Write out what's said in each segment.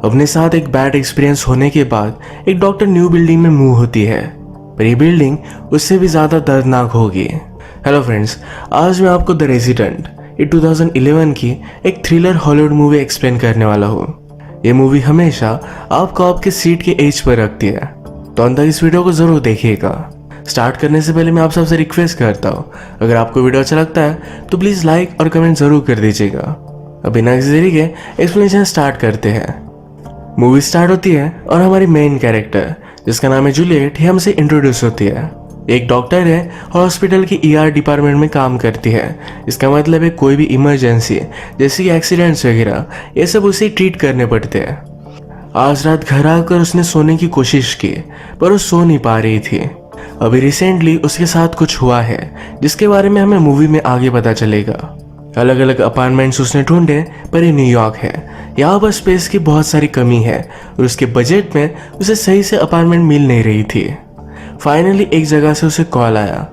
अपने साथ एक बैड एक्सपीरियंस होने के बाद एक डॉक्टर न्यू बिल्डिंग में मूव होती है, पर ये बिल्डिंग उससे भी ज्यादा दर्दनाक होगी। हेलो फ्रेंड्स, आज मैं आपको द रेजिडेंट, ये 2011 की एक थ्रिलर हॉलीवुड मूवी एक्सप्लेन करने वाला हूँ। ये मूवी हमेशा आपको आपके सीट के एज पर रखती है, तो अंत तक इस वीडियो को जरूर देखिएगा। स्टार्ट करने से पहले मैं आप सबसे रिक्वेस्ट करता हूँ, अगर आपको वीडियो अच्छा लगता है तो प्लीज लाइक और कमेंट जरूर कर दीजिएगा। अब बिना किसी देरी के एक्सप्लेनेशन स्टार्ट करते हैं। मूवी स्टार्ट होती है और हमारी मेन कैरेक्टर जिसका नाम है जूलियट, ये हमसे इंट्रोड्यूस होती है। एक डॉक्टर है और हॉस्पिटल की ईआर डिपार्टमेंट में काम करती है। इसका मतलब है कोई भी इमरजेंसी जैसे कि एक्सीडेंट्स वगैरह ये सब उसे ट्रीट करने पड़ते हैं। आज रात घर आकर उसने सोने की कोशिश की पर वो सो नहीं पा रही थी। अभी रिसेंटली उसके साथ कुछ हुआ है जिसके बारे में हमें मूवी में आगे पता चलेगा। अलग अलग अपार्टमेंट्स उसने ढूंढे पर ये न्यूयॉर्क है, यहाँ पर स्पेस की बहुत सारी कमी है और उसके बजट में उसे सही से अपार्टमेंट मिल नहीं रही थी। फाइनली एक जगह से उसे कॉल आया,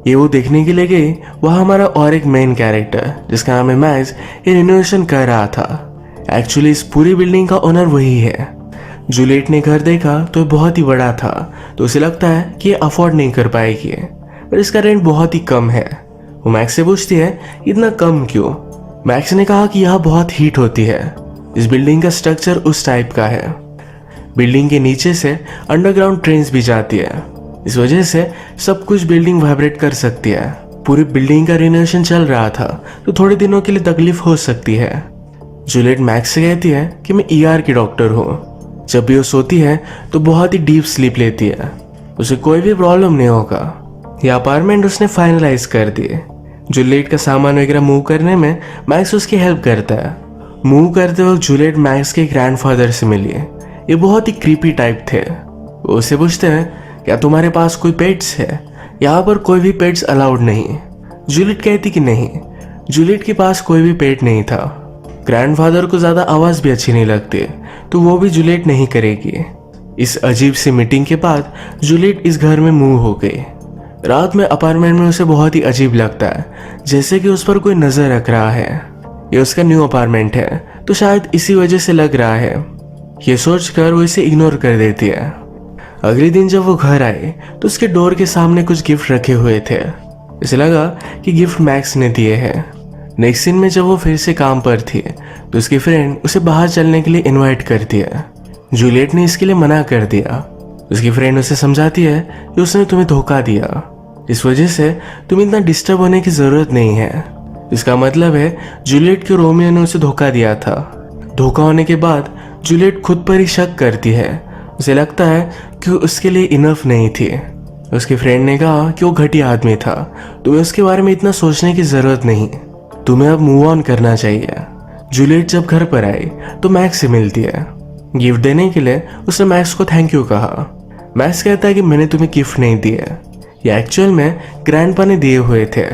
ये वो देखने के लिए गई। वहाँ हमारा और एक मेन कैरेक्टर जिसका नाम है मैक्स, ये रिनोवेशन कर रहा था। एक्चुअली इस पूरी बिल्डिंग का ओनर वही है। जूलियट ने घर देखा तो बहुत ही बड़ा था, तो उसे लगता है कि ये अफोर्ड नहीं कर पाएगी, पर इसका रेंट बहुत ही कम है। वो मैक्स से पूछती है इतना कम क्यों। मैक्स ने कहा कि यहाँ बहुत हीट होती है, इस बिल्डिंग का स्ट्रक्चर उस टाइप का है। बिल्डिंग के नीचे से अंडरग्राउंड ट्रेन्स भी जाती है, इस वजह से सब कुछ बिल्डिंग वाइब्रेट कर सकती है। पूरी बिल्डिंग का रिनोवेशन चल रहा था, तो थोड़े दिनों के लिए तकलीफ हो सकती है। जूलियट मैक्स से कहती है कि मैं ईआर की डॉक्टर हूँ। जब भी वो सोती है तो बहुत ही डीप स्लीप लेती है, उसे कोई भी प्रॉब्लम नहीं होगा। ये अपार्टमेंट उसने फाइनलाइज कर दिए। जूलियट का सामान वगैरह मूव करने में मैक्स उसकी हेल्प करता है। मूव करते वक्त जूलियट मैक्स के ग्रैंडफादर से मिली। ये बहुत ही क्रीपी टाइप थे। वो उससे पूछते हैं क्या तुम्हारे पास कोई पेट्स है? यहाँ पर कोई भी पेट्स अलाउड नहीं। जूलियट कहती कि नहीं, जूलियट के पास कोई भी पेट नहीं था। ग्रैंडफादर को ज्यादा आवाज भी अच्छी नहीं लगती, तो वो भी जूलियट नहीं करेगी। इस अजीब सी मीटिंग के बाद जूलियट इस घर में मूव हो गई। रात में अपार्टमेंट में उसे बहुत ही अजीब लगता है, जैसे कि उस पर कोई नजर रख रहा है। ये उसका न्यू अपार्टमेंट है, तो शायद इसी वजह से लग रहा है। ये सोचकर वो इसे इग्नोर कर देती है। अगले दिन जब वो घर आए तो उसके डोर के सामने कुछ गिफ्ट रखे हुए थे। इसे लगा कि गिफ्ट मैक्स ने दिए हैं। नेक्स्ट सीन में जब वो फिर से काम पर थी तो उसकी फ्रेंड उसे बाहर चलने के लिए इनवाइट करती है। जूलियट ने इसके लिए मना कर दिया। उसकी फ्रेंड उसे समझाती है कि उसने तुम्हें धोखा दिया, इस वजह से तुम इतना डिस्टर्ब होने की जरूरत नहीं है। इसका मतलब है जूलियट के रोमियो ने उसे धोखा दिया था। धोखा होने के बाद जूलियट खुद पर ही शक करती है। उसे लगता है कि उसके लिए इनफ नहीं थी। उसके फ्रेंड ने कहा कि वो घटिया आदमी था, तुम्हें उसके बारे में इतना सोचने की जरूरत नहीं, तुम्हें अब मूव ऑन करना चाहिए। जूलियट जब घर पर आई तो मैक्स से मिलती है। गिफ्ट देने के लिए उसने मैक्स को थैंक यू कहा। मैक्स कहता है कि मैंने तुम्हें गिफ्ट नहीं दिए, ये एक्चुअल में ग्रैंडपा ने दिए हुए थे।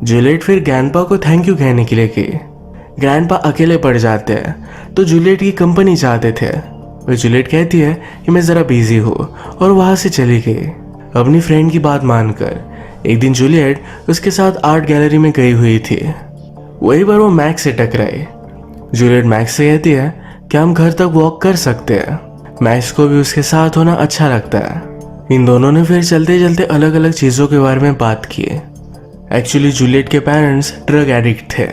जूलियट फिर ग्रैंडपा को थैंक यू कहने के लिए गई। ग्रैंडपा अकेले पड़ जाते हैं तो जूलियट की कंपनी चाहते थे, पर जूलियट कहती है कि मैं जरा बिजी हूँ और वहां से चली गई। अपनी फ्रेंड की बात मानकर एक दिन जूलियट उसके साथ आर्ट गैलरी में गई हुई थी। वहीं पर वो मैक्स से टकराई। जूलियट मैक्स से कहती है कि हम घर तक वॉक कर सकते हैं। मैक्स को भी उसके साथ होना अच्छा लगता है। इन दोनों ने फिर चलते चलते अलग अलग चीजों के बारे में बात की। एक्चुअली जूलियट के पेरेंट्स ड्रग एडिक्ट थे।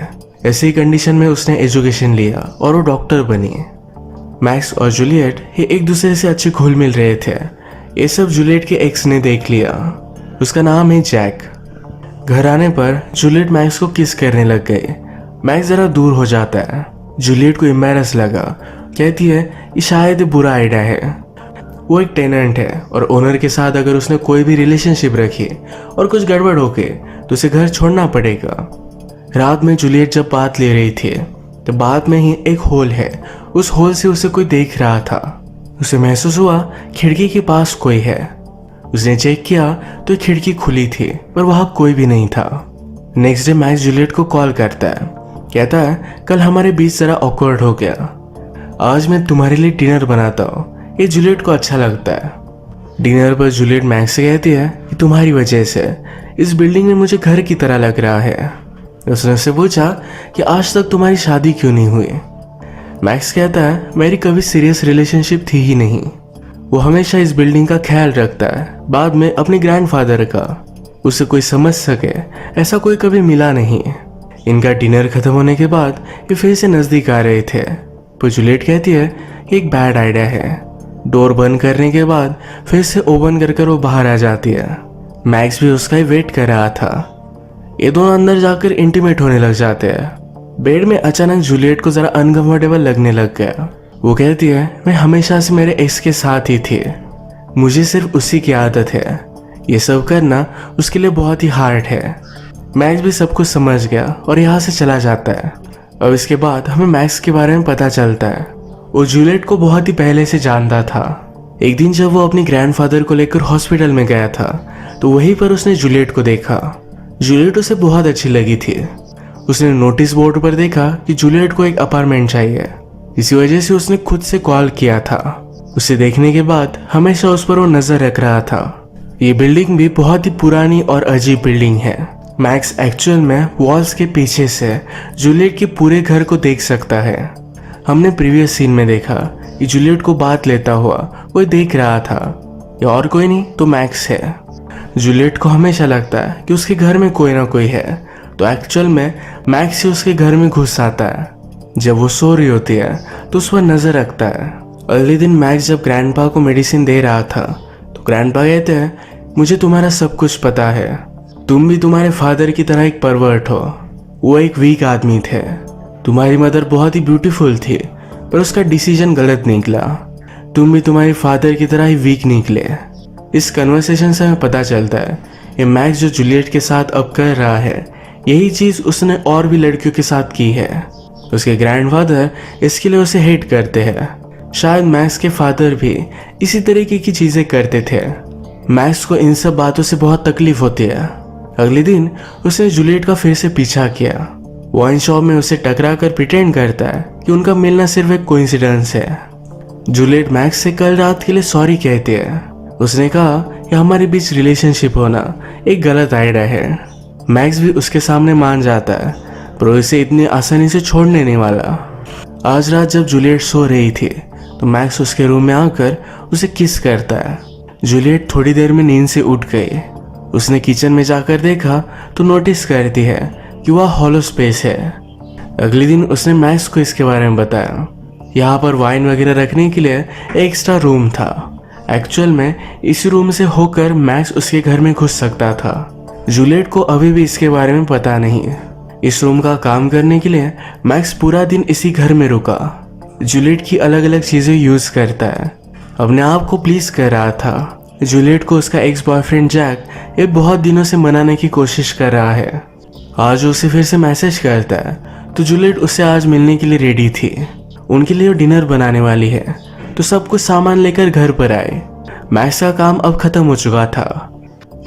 ऐसी कंडीशन में उसने एजुकेशन लिया और वो डॉक्टर बनी। मैक्स और जूलियट ये एक दूसरे से अच्छे घुल मिल रहे थे। ये सब जूलियट के एक्स ने देख लिया, उसका नाम है जैक। घर आने पर जूलियट मैक्स को किस करने लग गई। मैक्स जरा दूर हो जाता है। जूलियट को एम्बैरस लगा, कहती है ये शायद बुरा आइडिया है। वो एक टेनेंट है और ओनर के साथ अगर उसने कोई भी रिलेशनशिप रखी और कुछ गड़बड़ हो गई तो उसे घर छोड़ना पड़ेगा। रात में जूलियट जब बात ले रही थी तो बाद में ही एक होल है, उस होल से उसे कोई देख रहा था। उसे महसूस हुआ खिड़की के पास कोई है। उसने चेक किया तो खिड़की खुली थी पर वहां कोई भी नहीं था। नेक्स्ट डे मैक्स जूलियट को कॉल करता है, कहता है कल हमारे बीच जरा ऑकवर्ड हो गया, आज मैं तुम्हारे लिए डिनर बनाता हूँ। ये जूलियट को अच्छा लगता है। डिनर पर जूलियट मैक्स से कहती है कि तुम्हारी वजह से इस बिल्डिंग में मुझे घर की तरह लग रहा है। उसने उससे पूछा कि आज तक तुम्हारी शादी क्यों नहीं हुई। मैक्स कहता है मेरी कभी सीरियस रिलेशनशिप थी ही नहीं। वो हमेशा इस बिल्डिंग का ख्याल रखता है, बाद में अपने ग्रैंडफादर का। उसे कोई समझ सके ऐसा कोई कभी मिला नहीं। इनका डिनर खत्म होने के बाद ये फिर से नजदीक आ रहे थे, पर जूलियट कहती है कि एक बैड आइडिया है। डोर बंद करने के बाद फिर से ओपन कर वो बाहर आ जाती है। मैक्स भी उसका ही वेट कर रहा था। ये दोनों अंदर जाकर इंटीमेट होने लग जाते हैं। बेड में अचानक जूलियट को जरा अनकंफर्टेबल लगने लग गया। वो कहती है मैं हमेशा से मेरे एक्स के साथ ही थी, मुझे सिर्फ उसी की आदत है, ये सब करना उसके लिए बहुत ही हार्ड है। मैक्स भी सब कुछ समझ गया और यहाँ से चला जाता है। अब इसके बाद हमें मैक्स के बारे में पता चलता है। वो जूलियट को बहुत ही पहले से जानता था। एक दिन जब वो अपने ग्रैंडफादर को लेकर हॉस्पिटल में गया था तो वहीं पर उसने जूलियट को देखा। जूलियट उसे बहुत अच्छी लगी थी। उसने नोटिस बोर्ड पर देखा कि जूलियट को एक अपार्टमेंट चाहिए, इसी वजह से उसने खुद से कॉल किया था। उसे देखने के बाद हमेशा उस पर वो नजर रख रहा था। ये बिल्डिंग भी बहुत ही पुरानी और अजीब बिल्डिंग है। मैक्स एक्चुअल में वॉल्स के पीछे से जूलियट के पूरे घर को देख सकता है। हमने प्रीवियस सीन में देखा कि जूलियट को बात लेता हुआ कोई देख रहा था, ये और कोई नहीं तो मैक्स है। जूलियट को हमेशा लगता है कि उसके घर में कोई ना कोई है, तो एक्चुअल में मैक्स ही उसके घर में घुस आता है। जब वो सो रही होती है तो उस पर नजर रखता है। अगले दिन मैक्स जब ग्रैंडपा को मेडिसिन दे रहा था तो ग्रैंडपा कहते हैं मुझे तुम्हारा सब कुछ पता है, तुम भी तुम्हारे फादर की तरह एक परवर्ट हो। वो एक वीक आदमी थे। तुम्हारी मदर बहुत ही ब्यूटीफुल थी पर उसका डिसीजन गलत निकला। तुम भी तुम्हारे फादर की तरह ही वीक निकले। इस कन्वर्सेशन से हमें पता चलता है ये मैक्स जो जूलियट के साथ अब कर रहा है यही चीज उसने और भी लड़कियों के साथ की है। उसके ग्रैंडफादर इसके लिए उसे हेट करते हैं। शायद मैक्स के फादर भी इसी तरीके की चीजें करते थे। मैक्स को इन सब बातों से बहुत तकलीफ होती है। अगले दिन उसने जूलियट का फिर से पीछा किया। वाइन शॉप में उसे टकरा कर प्रिटेंड करता है कि उनका मिलना सिर्फ एक कोइंसिडेंस है। जूलियट मैक्स से कल रात के लिए सॉरी कहती है। उसने कहा कि हमारे बीच रिलेशनशिप होना एक गलत आइडिया है। मैक्स भी उसके सामने मान जाता है पर उसे इतनी आसानी से छोड़ने नहीं वाला। आज रात जब जूलियट सो रही थी तो मैक्स उसके रूम में आकर उसे किस करता है। जूलियट थोड़ी देर में नींद से उठ गई। उसने किचन में जाकर देखा तो नोटिस करती है कि वह हॉलो स्पेस है। अगले दिन उसने मैक्स को इसके बारे में बताया। यहाँ पर वाइन वगैरह रखने के लिए एक्स्ट्रा रूम था। एक्चुअल में इस रूम से होकर मैक्स उसके घर में घुस सकता था। जूलियट को अभी भी इसके बारे में पता नहीं। इस रूम का काम करने के लिए मैक्स पूरा दिन इसी घर में रुका। जूलियट की अलग अलग चीजें यूज करता है, अपने आप को प्लीज कर रहा था। जूलियट को उसका एक्स बॉयफ्रेंड जैक ये बहुत दिनों से मनाने की कोशिश कर रहा है। आज उसे फिर से मैसेज करता है तो जूलियट उससे आज मिलने के लिए रेडी थी। उनके लिए डिनर बनाने वाली है तो सब कुछ सामान लेकर घर पर आए। मैक्स का काम अब खत्म हो चुका था।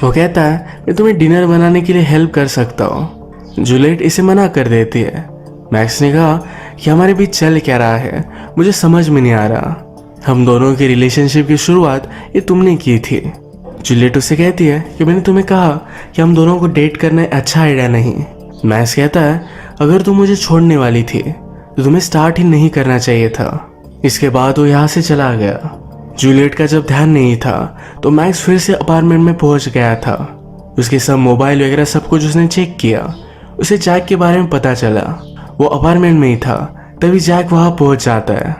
वो कहता है मैं तुम्हें डिनर बनाने के लिए हेल्प कर सकता हूँ। जूलियट इसे मना कर देती है। मैक्स ने कहा कि हमारे बीच चल क्या रहा है मुझे समझ में नहीं आ रहा। हम दोनों की रिलेशनशिप की शुरुआत ये तुमने की थी। जूलियट उसे कहती है कि मैंने तुम्हें कहा कि हम दोनों को डेट करना अच्छा आइडिया नहीं। मैक्स कहता है अगर तुम मुझे छोड़ने वाली थी तो तुम्हें स्टार्ट ही नहीं करना चाहिए था। इसके बाद वो यहाँ से चला गया। जूलियट का जब ध्यान नहीं था तो मैक्स फिर से अपार्टमेंट में पहुंच गया था। उसके सब मोबाइल वगैरह सब कुछ उसने चेक किया। उसे जैक के बारे में पता चला। वो अपार्टमेंट में ही था तभी जैक वहां पहुंच जाता है।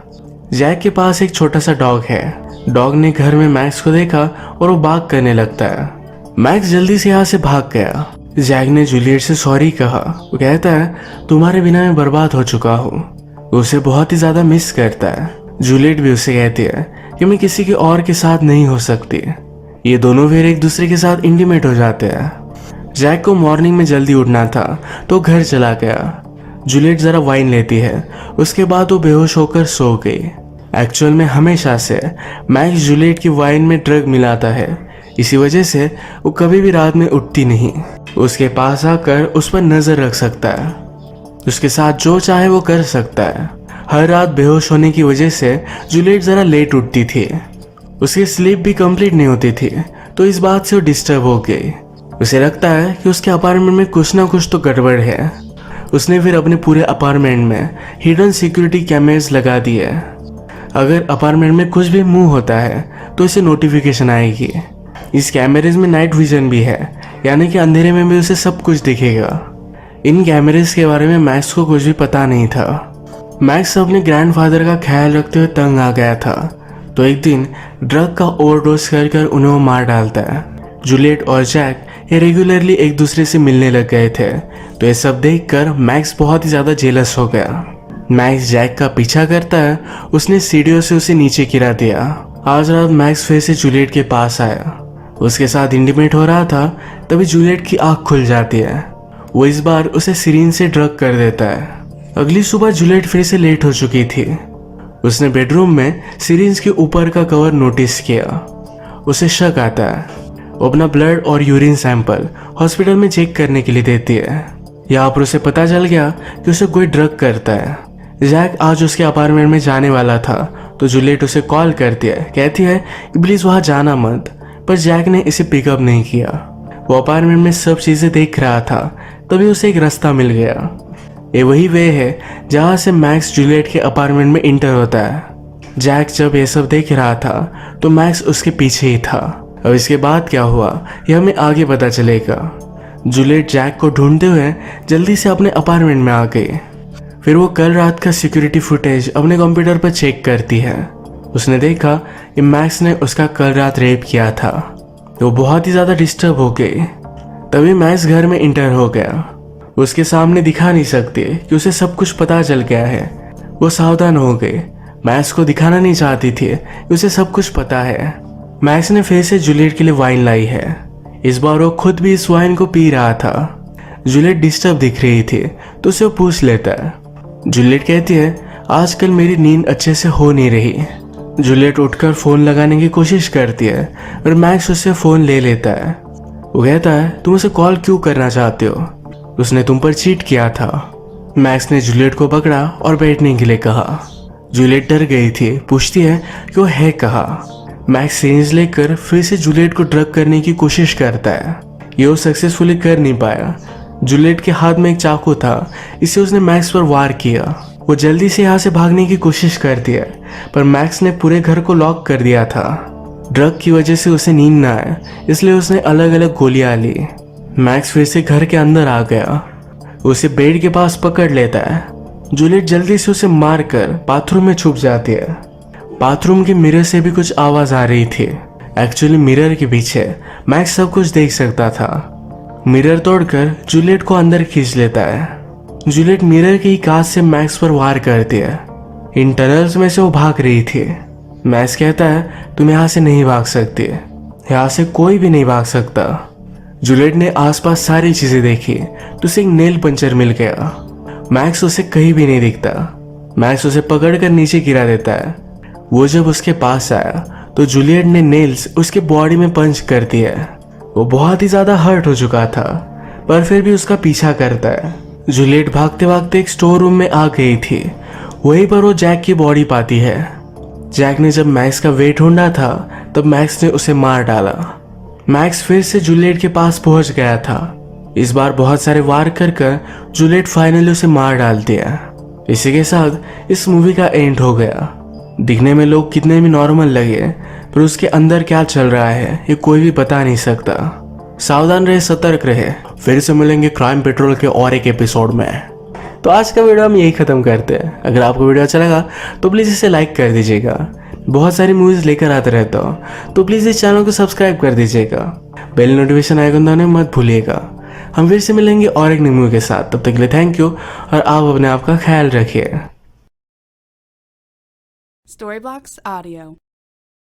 जैक के पास एक छोटा सा डॉग है। डॉग ने घर में मैक्स को देखा और वो बाग करने लगता है। मैक्स जल्दी से यहाँ से भाग गया। जैक ने जूलियट से सॉरी कहा। वो कहता है तुम्हारे बिना मैं बर्बाद हो चुका हूँ। वो उसे बहुत ही ज्यादा मिस करता है। जूलियट भी उसे कहती है कि मैं किसी के और के साथ नहीं हो सकती। ये दोनों फिर एक दूसरे के साथ इंटीमेट हो जाते हैं। जैक को मॉर्निंग में जल्दी उठना था तो घर चला गया। जूलियट जरा वाइन लेती है, उसके बाद वो बेहोश होकर सो गई। एक्चुअल में हमेशा से मैक्स जूलियट की वाइन में ड्रग मिलाता है, इसी वजह से वो कभी भी रात में उठती नहीं। उसके पास आकर उस पर नजर रख सकता है, उसके साथ जो चाहे वो कर सकता है। हर रात बेहोश होने की वजह से जूलियट जरा लेट उठती थी। उसकी स्लीप भी कंप्लीट नहीं होती थी तो इस बात से वो डिस्टर्ब हो गई। उसे लगता है कि उसके अपार्टमेंट में कुछ ना कुछ तो गड़बड़ है। उसने फिर अपने पूरे अपार्टमेंट में हिडन सिक्योरिटी कैमरेज लगा दिए। अगर अपार्टमेंट में कुछ भी मूव होता है तो इसे नोटिफिकेशन आएगी। इस कैमरेज में नाइट विजन भी है, यानी कि अंधेरे में भी उसे सब कुछ दिखेगा। इन कैमरेज के बारे में मैक्स को कुछ भी पता नहीं था। मैक्स अपने ग्रैंडफादर का ख्याल रखते हुए तंग आ गया था, तो एक दिन ड्रग का ओवरडोज कर उन्हें वो मार डालता है। जूलियट और जैक ये रेगुलरली एक दूसरे से मिलने लग गए थे, तो ये सब देखकर मैक्स बहुत ही ज़्यादा जेलस हो गया। मैक्स जैक का पीछा करता है, उसने सीढ़ियों से उसे नीचे गिरा दिया। आज रात मैक्स फिर से जूलियट के पास आया, उसके साथ इंटीमेट हो रहा था, तभी जूलियट की आँख खुल जाती है। वो इस बार उसे सिरिंज से ड्रग कर देता है। अगली सुबह जूलियट फिर से लेट हो चुकी थी। उसने बेडरूम में सिरिंज के ऊपर का कवर नोटिस किया। उसे शक आता है। वो अपना ब्लड और यूरिन सैंपल हॉस्पिटल में चेक करने के लिए देती है। यहाँ पर उसे पता चल गया कि उसे कोई ड्रग करता है। जैक आज उसके अपार्टमेंट में जाने वाला था, तो जूलियट उसे कॉल करती है, कहती है कि प्लीज वहां जाना मत, पर जैक ने इसे पिकअप नहीं किया। वो अपार्टमेंट में सब चीजें देख रहा था, तभी उसे एक रास्ता मिल गया। ये वही वे है जहां से मैक्स जूलियट के अपार्टमेंट में इंटर होता है। जैक जब ये सब देख रहा था तो मैक्स उसके पीछे ही था। अब इसके बाद क्या हुआ यह हमें आगे पता चलेगा। जूलियट जैक को ढूंढते हुए जल्दी से अपने अपार्टमेंट में आ गई। फिर वो कल रात का सिक्योरिटी फुटेज अपने कंप्यूटर पर चेक करती है। उसने देखा कि मैक्स ने उसका कल रात रेप किया था, तो वो बहुत ही ज़्यादा डिस्टर्ब हो गई। तभी मैक्स घर में इंटर हो गया। उसके सामने दिखा नहीं सकती कि उसे सब कुछ पता चल गया है। वो सावधान हो गई। मैक्स को दिखाना नहीं चाहती थी कि उसे सब कुछ पता है। मैक्स ने फिर से जूलियट के लिए वाइन लाई है। इस बार वो खुद भी इस वाइन को पी रहा था। जूलियट डिस्टर्ब दिख रही थी, तो उसे वो पूछ लेता है। जूलियट कहती है आजकल मेरी नींद अच्छे से हो नहीं रही। जूलियट उठकर फोन लगाने की कोशिश करती है और मैक्स उससे फोन ले लेता है। वो कहता है तुम उसे कॉल क्यों करना चाहते हो, उसने तुम पर चीट किया था। मैक्स ने जूलियट को पकड़ा और बैठने के लिए कहा। जूलियट डर गई थी, पूछती है कि वो है कहाँ। मैक्स सिरिंज लेकर फिर से जूलियट को ड्रग करने की कोशिश करता है। ये वो सक्सेसफुली कर नहीं पाया। जूलियट के हाथ में एक चाकू था, इसे उसने मैक्स पर वार किया। वो जल्दी से यहाँ से भागने की कोशिश करती है, पर मैक्स ने पूरे घर को लॉक कर दिया था। ड्रग की वजह से उसे नींद न आए, इसलिए उसने अलग अलग गोलियां ली। मैक्स फिर से घर के अंदर आ गया। उसे बेड के पास पकड़ लेता है। जूलियट जल्दी से उसे मारकर बाथरूम में छुप जाती है। बाथरूम के मिरर से भी कुछ आवाज आ रही थी। एक्चुअली मिरर के पीछे मैक्स सब कुछ देख सकता था। मिरर तोड़कर जूलियट को अंदर खींच लेता है। जूलियट मिरर की कांच से मैक्स पर वार करती है। इन टनल्स में से वो भाग रही थी। मैक्स कहता है तुम यहाँ से नहीं भाग सकती, यहाँ से कोई भी नहीं भाग सकता। जूलियट ने आसपास सारी चीजें देखी तो उसे एक नेल पंचर मिल गया। मैक्स उसे कहीं भी नहीं दिखता। मैक्स उसे पकड़कर नीचे गिरा देता है। वो जब उसके पास आया तो जूलियट ने नेल्स उसके बॉडी में पंच कर दिया। वो बहुत ही ज्यादा हर्ट हो चुका था, पर फिर भी उसका पीछा करता है। जूलियट भागते भागते एक स्टोर रूम में आ गई थी। वहीं पर वो जैक की बॉडी पाती है। जैक ने जब मैक्स का वेट ढूंढा था तब मैक्स ने उसे मार डाला। मैक्स फिर से जूलियट के पास पहुंच गया था। इस बार बहुत सारे वार कर जूलियट फाइनली उसे मार डालती है। इसी के साथ इस मूवी का एंड हो गया। दिखने में लोग कितने भी नॉर्मल लगे, पर उसके अंदर क्या चल रहा है ये कोई भी बता नहीं सकता। सावधान रहे, सतर्क रहे। फिर से मिलेंगे क्राइम पेट्रोल के और एक एपिसोड में। तो आज का वीडियो हम यही खत्म करते हैं। अगर आपको वीडियो अच्छा लगा तो प्लीज़ इसे लाइक कर दीजिएगा। बहुत सारी मूवीज़ लेकर आते रहता हूँ, तो प्लीज़ इस चैनल को सब्सक्राइब कर दीजिएगा। बेल नोटिफिकेशन आइकन दबाना मत भूलिएगा। हम फिर से मिलेंगे और एक नई मूवी के साथ। तब तक के लिए थैंक यू और आप अपने आप का ख्याल रखिए। Storyblocks Audio